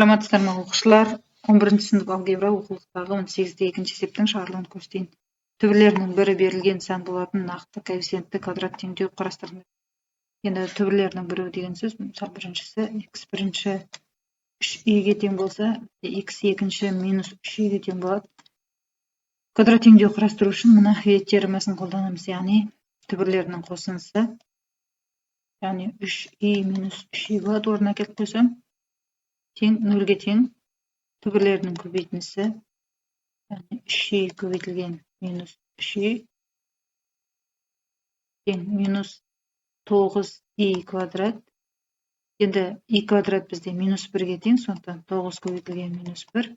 Саламатсыздар ма оқушылар? 11 сынып алгебра оқулықтағы 18-те екінші есептің шығарылуын көрсетейін. Түбірлерінің бірі берілген сан болатын нақты коэффициентті квадрат теңдеу қарастырыңыз. Енді түбірлерінің бірі деген сөз, мысалы біріншісі x бірінші 3y-ге тең болса, x екінші минус 3y-ге тең болады. Квадрат теңдеу қарастыру үшін мына вет теоремасын қолданамыз, яғни түбірлерінің қосындысы, яғни 3y минус 3y болады, орнына келіп қойсам, тең 0-ге тең, түбірлерінің көбейтіндісі, яғни 3y көбейтілген минус 3y тең минус 9y квадрат. Енді y квадрат бізде минус 1-ге тең, сондықтан 9 көбейтілген минус 1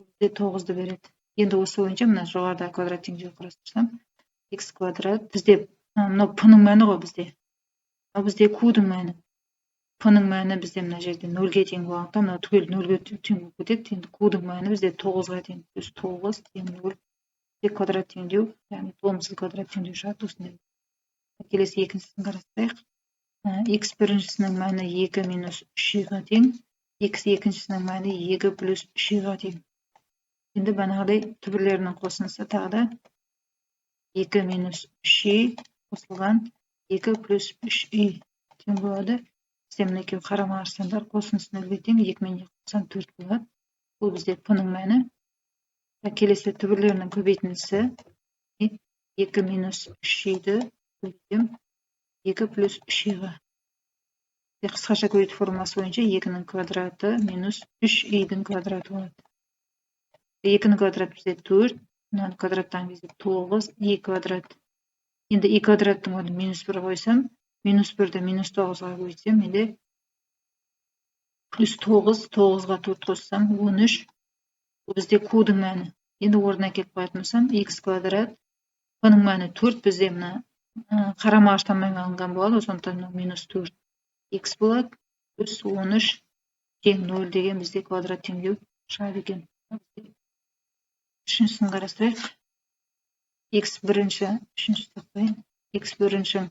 бізде 9-ды береді. Енді осы бойынша мына жоғарыда квадрат теңдеу қарастырсам, x квадрат бізде мынау p-ның мәні ғой бізде. Мынау бізде q-дің мәні. P-ның мәні бізде мына жерде 0-ге тең болғандықтан, мынау түгел 0-ге тең болып кетеді. Енді q-дің мәні бізде 9-ға тең, плюс 9 тең 0. Квадрат теңдеу, яғни толымсыз квадрат теңдеу шығады осындай. Келесі екіншісін қарастырайық. X біріншісінің мәні 2 минус 3y-ға тең, x екіншісінің мәні 2 плюс 3y-ға тең. Енді бағанағыдай түбірлерінің қосындысы тағы да 2 минус 3y қосылған 2 плюс 3y тең болады. Бізде мына екеуі қарама-қарсы сандар, қосындысы 0-ге тең, 2 мен 2 қоссам 4 болады. Бұл бізде p-ның мәні. Келесі түбірлерінің көбейтіндісі 2 минус 3y-ді көбейтем 2 плюс 3y-ға. Қысқаша көбейту формуласы бойынша 2-ның квадраты минус 3y-дің квадраты болады. 2-ның квадраты бізде 4, мынаны квадраттан кезде 9, y квадрат. Енді y квадраттың орнына минус 1 қойсам, минус 1-ді минус 9-ға көбейтсем, енді плюс 9, 9-ға 4 қоссам, 13. Бұл бізде q-дің мәні. Енді орнына келіп қоятын болсам, x квадрат, p-ның мәні 4, бізде мына қарама-қарсыдан алынған болады, сондықтан минус 4 x болады, плюс 13 тең 0 деген бізде квадрат теңдеу шығады екен. Үшіншісін қарастырайық. X бірінші, x бірінші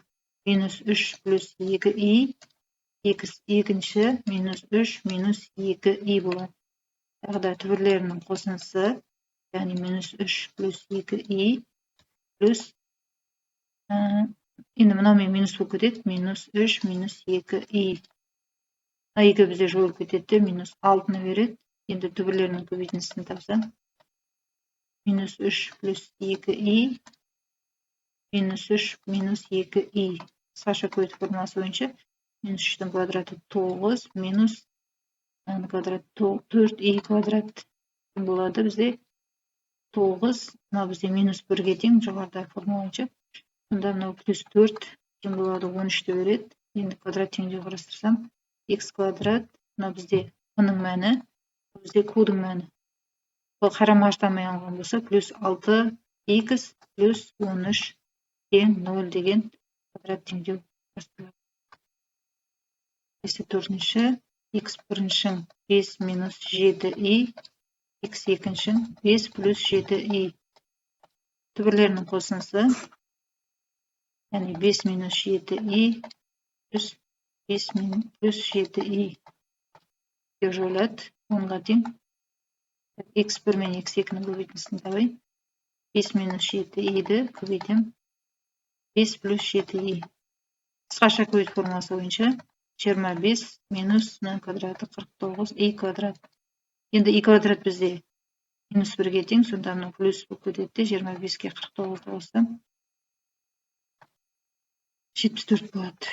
минус 3 плюс 2y, x екінші минус 3 минус 2y болады. Тағы да түбірлерінің қосындысы, яғни минус 3 плюс 2y плюс, енді мынаумен минус болып кетеді, минус 3 минус 2y. Мына 2 бізде жойылып кетеді, минус 6-ны береді. Енді түбірлерінің көбейтіндісін тапсам, минус 3 плюс 2y минус 3 минус 2y. Қысқаша көбейту формуласы бойынша минус 3-дің квадраты 9 минус квадрат 4y квадрат болады бізде 9. Мынау бізде минус 1-ге тең, жоғарыда формула бойынша. Сонда мынау плюс 4 тең болады, 13-ті береді. Енді квадрат теңдеу қарастырсам, x квадрат, мынау бізде p-ның мәні, бізде q-дің мәні. Бұл қарама-қарсыдан алынған болса, плюс 6x плюс 13 тең 0 деген квадрат теңдеу қарастырылады. Төртінші, x біріншің 5 минус 7y, x екіншің 5 плюс 7y. Түбірлерінің қосындысы, яғни 5 минус 7y плюс 5 плюс 7y. Жойылады, 10-ға тең. x1 мен x2-ның көбейтіндісін табайын. 5 минус 7y-ді көбейтем. 5 плюс 7y. Қысқаша көбейту формуласы бойынша 25 минус квадраты 49 y квадрат. Енді y квадрат бізде минус 1-ге тең, сонда мынау плюс болып кетеді, 25-ке 49 қоссам 74 болады.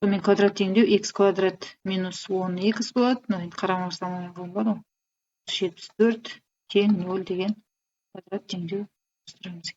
Сонымен квадрат теңдеу x квадрат минус 10x болады. Енді қарама-қарсыдан алынған болады. 74 тең 0 деген квадрат теңдеу қарастырамыз.